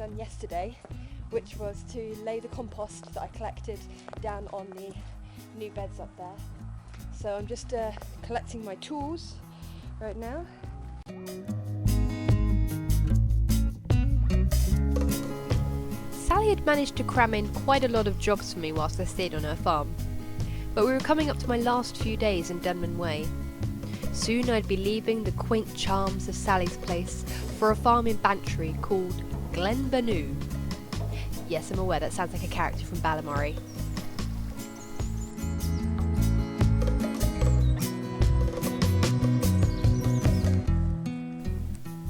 done yesterday, which was to lay the compost that I collected down on the new beds up there. So I'm just collecting my tools right now. Sally had managed to cram in quite a lot of jobs for me whilst I stayed on her farm, but we were coming up to my last few days in Denman Way. Soon I'd be leaving the quaint charms of Sally's place for a farm in Bantry called Glenbanu. Yes, I'm aware that sounds like a character from Balamory.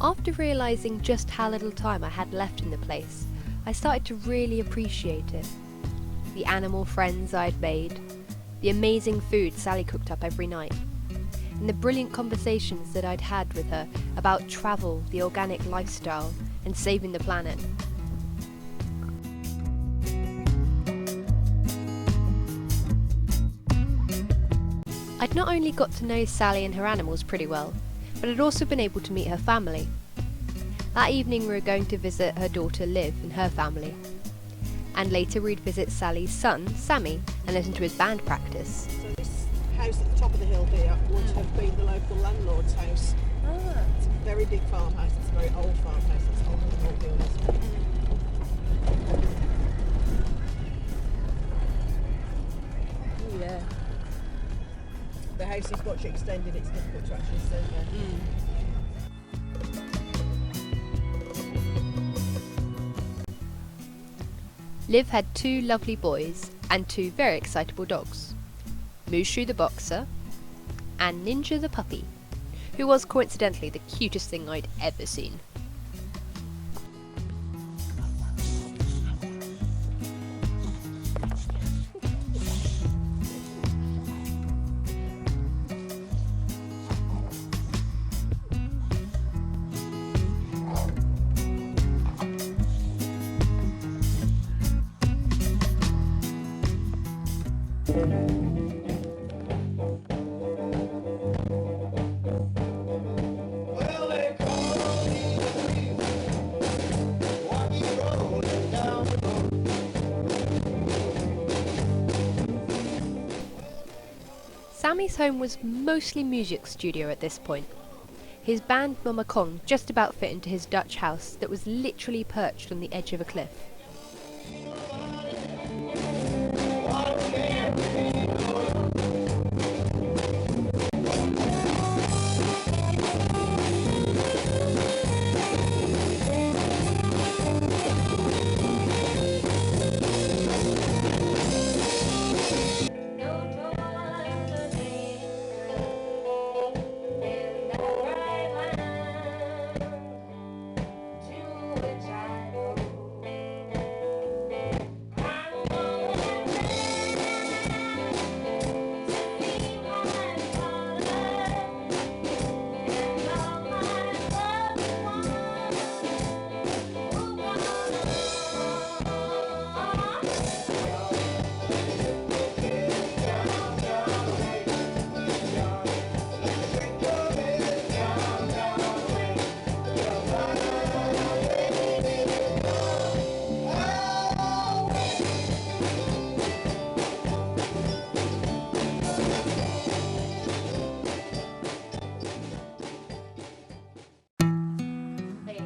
After realising just how little time I had left in the place, I started to really appreciate it. The animal friends I'd made, the amazing food Sally cooked up every night, and the brilliant conversations that I'd had with her about travel, the organic lifestyle, and saving the planet. I'd not only got to know Sally and her animals pretty well, but I'd also been able to meet her family. That evening we were going to visit her daughter Liv and her family. And later we'd visit Sally's son, Sammy, and listen to his band practice. So this house at the top of the hill here would have been the local landlord's house. Ah. It's a very big farmhouse, it's a very old farmhouse, it's older than all the others. Oh yeah. The house is much extended, it's difficult to actually see there. Liv had 2 lovely boys and 2 very excitable dogs, Mushu the boxer and Ninja the puppy, who was coincidentally the cutest thing I'd ever seen. Sammy's home was mostly music studio at this point. His band Momma Kong just about fit into his Dutch house that was literally perched on the edge of a cliff.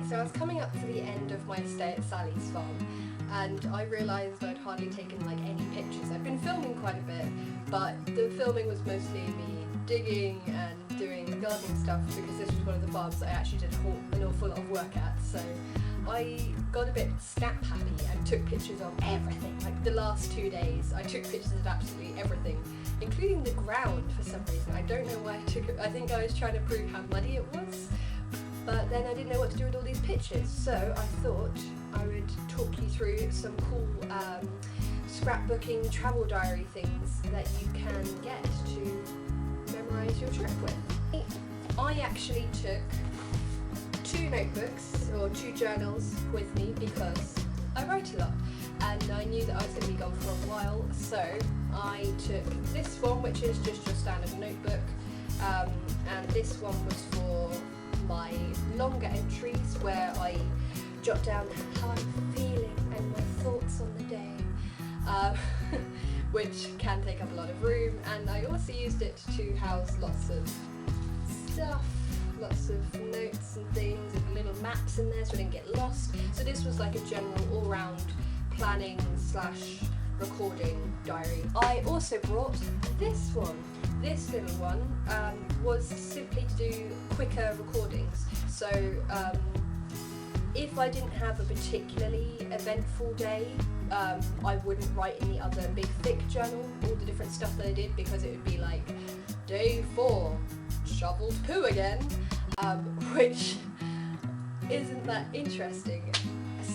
So I was coming up to the end of my stay at Sally's farm, and I realised I'd hardly taken like any pictures. I'd been filming quite a bit, but the filming was mostly me digging and doing gardening stuff because this was one of the farms that I actually did an awful lot of work at. So I got a bit snap happy and took pictures of everything. Like the last 2 days, I took pictures of absolutely everything, including the ground for some reason. I don't know why I took it. I think I was trying to prove how muddy it was. But then I didn't know what to do with all these pictures, so I thought I would talk you through some cool scrapbooking travel diary things that you can get to memorise your trip with. I actually took 2 notebooks or 2 journals with me because I write a lot and I knew that I was going to be gone for a while, so I took this one, which is just your standard notebook, and this one was for my longer entries where I jot down how I'm feeling and my thoughts on the day, which can take up a lot of room. And I also used it to house lots of stuff, lots of notes and things and little maps in there so I didn't get lost. So this was like a general all-round planning / recording diary. I also brought this one. This little one was simply to do quicker recordings. So if I didn't have a particularly eventful day, I wouldn't write in the other big thick journal all the different stuff that I did, because it would be like day 4, shoveled poo again, which isn't that interesting.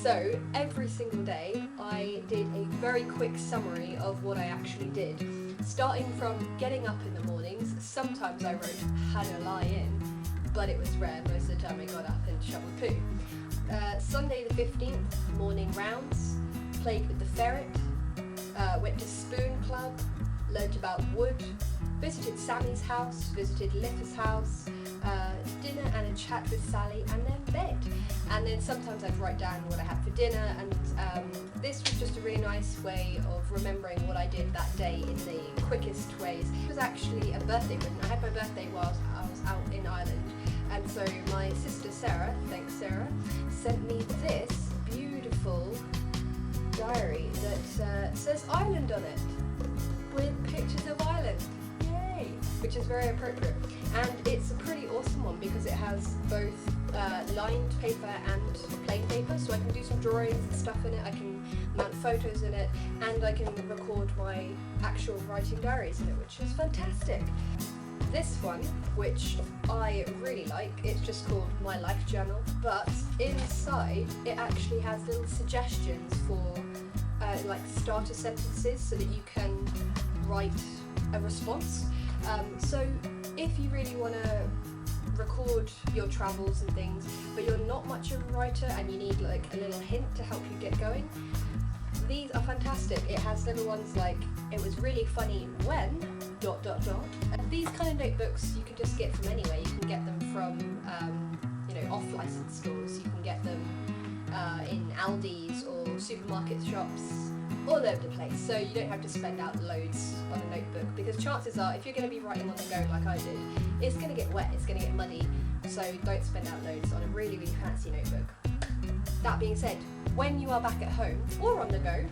So every single day I did a very quick summary of what I actually did, starting from getting up in the mornings. Sometimes I wrote had a lie in, but it was rare. Most of the time I got up and shoveled poo. Sunday the 15th, morning rounds, played with the ferret, went to Spoon Club, learnt about wood, visited Sammy's house, visited Liff's house, dinner and a chat with Sally, and then bed. And then sometimes I'd write down what I had for dinner, and this was just a really nice way of remembering what I did that day in the quickest ways. It was actually a birthday present. I had my birthday whilst I was out in Ireland, and so my sister Sarah, thanks Sarah, sent me this beautiful diary that says Ireland on it, with pictures of Ireland. Yay! Which is very appropriate. And it's a pretty awesome one because it has both lined paper and plain paper, so I can do some drawings and stuff in it, I can mount photos in it, and I can record my actual writing diaries in it, which is fantastic. This one, which I really like, it's just called My Life Journal, but inside it actually has little suggestions for like starter sentences so that you can write a response. So if you really want to record your travels and things, but you're not much of a writer and you need like a little hint to help you get going, these are fantastic. It has little ones like, it was really funny when ... And these kind of notebooks you can just get from anywhere. You can get them from off-license stores. You can get them in Aldi's or supermarket shops, all over the place. So you don't have to spend out loads on a notebook, because chances are, if you're going to be writing on the go like I did, it's going to get wet, it's going to get muddy. So don't spend out loads on a really, really fancy notebook. That being said, when you are back at home or on the go,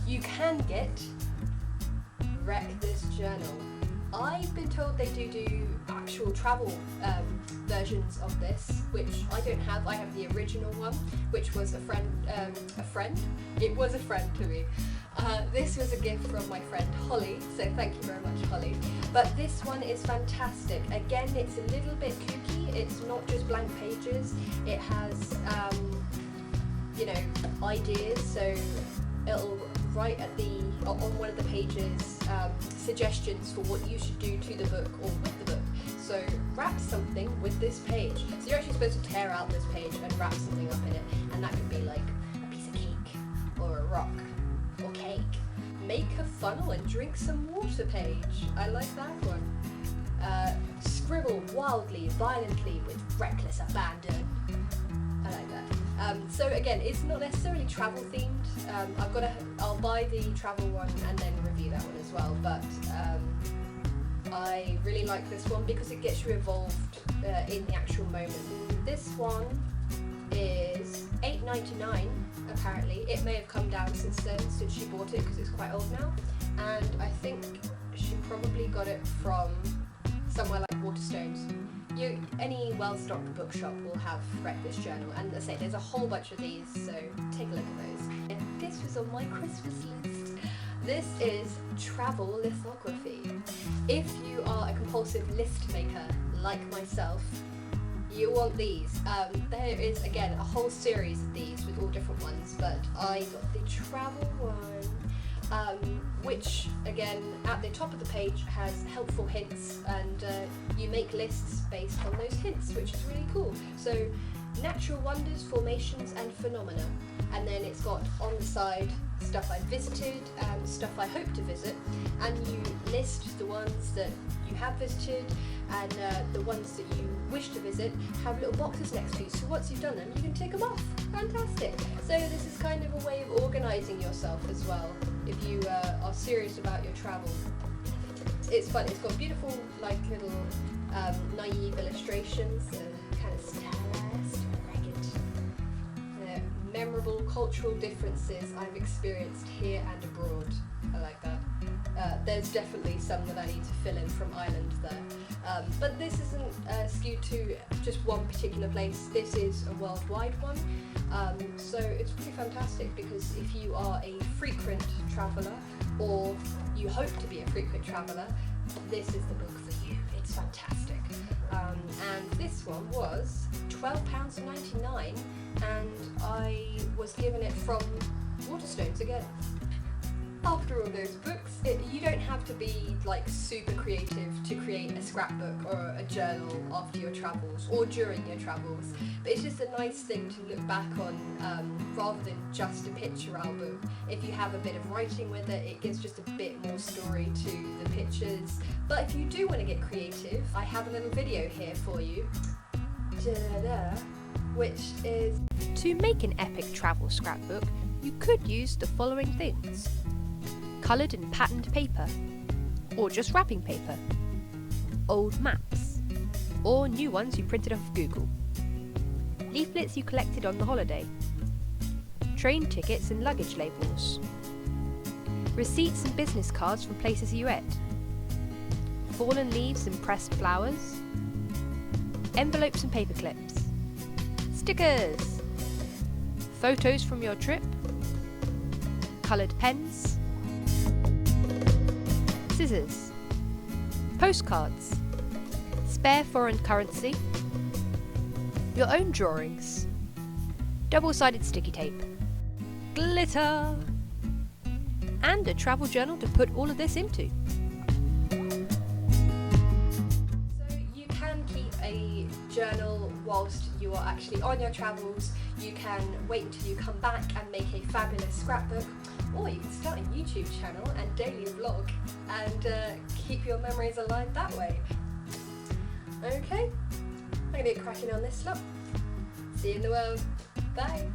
you can get Wreck This Journal. I've been told they do actual travel versions of this, which I don't have. I have the original one, which was a friend. It was a friend to me. This was a gift from my friend Holly, so thank you very much, Holly. But this one is fantastic. Again, it's a little bit kooky. It's not just blank pages. It has, ideas. So it'll write on one of the pages suggestions for what you should do to the book or with the book. So wrap something with this page. So you're actually supposed to tear out this page and wrap something up in it, and that could be like a piece of cake or a rock or cake. Make a funnel and drink some water page. I like that one. Scribble wildly, violently with reckless abandon. I like that. So again, it's not necessarily travel themed. I'll buy the travel one and then review that one as well. But I really like this one because it gets you involved in the actual moment. This one is $8.99 apparently. It may have come down since then, since she bought it, because it's quite old now. And I think she probably got it from somewhere like Waterstones. Any well-stocked bookshop will have Wreck This Journal, and as I say, there's a whole bunch of these, so take a look at those. And this was on my Christmas list. This is travel lithography. If you are a compulsive list maker like myself, you want these. There is, again, a whole series of these with all different ones, but I got the travel one, which, again, at the top of the page has helpful hints, and you make lists based on those hints, which is really cool. So, natural wonders, formations and phenomena, and then it's got on the side stuff I visited and stuff I hope to visit, and you list the ones that you have visited and the ones that you wish to visit have little boxes next to you, so once you've done them you can tick them off. Fantastic! So this is kind of a way of organising yourself as well if you are serious about your travel. It's fun. It's got beautiful like little naive illustrations, kind of stylized. I like it. Memorable cultural differences I've experienced here and abroad. I like that. There's definitely some that I need to fill in from Ireland there. But this isn't skewed to just one particular place. This is a worldwide one. So it's pretty fantastic because if you are a frequent traveller or you hope to be a frequent traveller, this is the book for you. It's fantastic. And this one was £12.99 and I was given it from Waterstones again. After all those books, you don't have to be like super creative to create a scrapbook or a journal after your travels or during your travels, but it's just a nice thing to look back on rather than just a picture album. If you have a bit of writing with it, it gives just a bit more story to the pictures. But if you do want to get creative, I have a little video here for you, which is... To make an epic travel scrapbook, you could use the following things: coloured and patterned paper, or just wrapping paper, old maps, or new ones you printed off Google, leaflets you collected on the holiday, train tickets and luggage labels, receipts and business cards from places you ate, fallen leaves and pressed flowers, envelopes and paper clips, stickers, photos from your trip, coloured pens, scissors, postcards, spare foreign currency, your own drawings, double-sided sticky tape, glitter, and a travel journal to put all of this into. So you can keep a journal whilst you are actually on your travels. You can wait until you come back and make a fabulous scrapbook, or you can start a YouTube channel and daily vlog and keep your memories alive that way. Okay, I'm going to get cracking on this lot. See you in the world. Bye.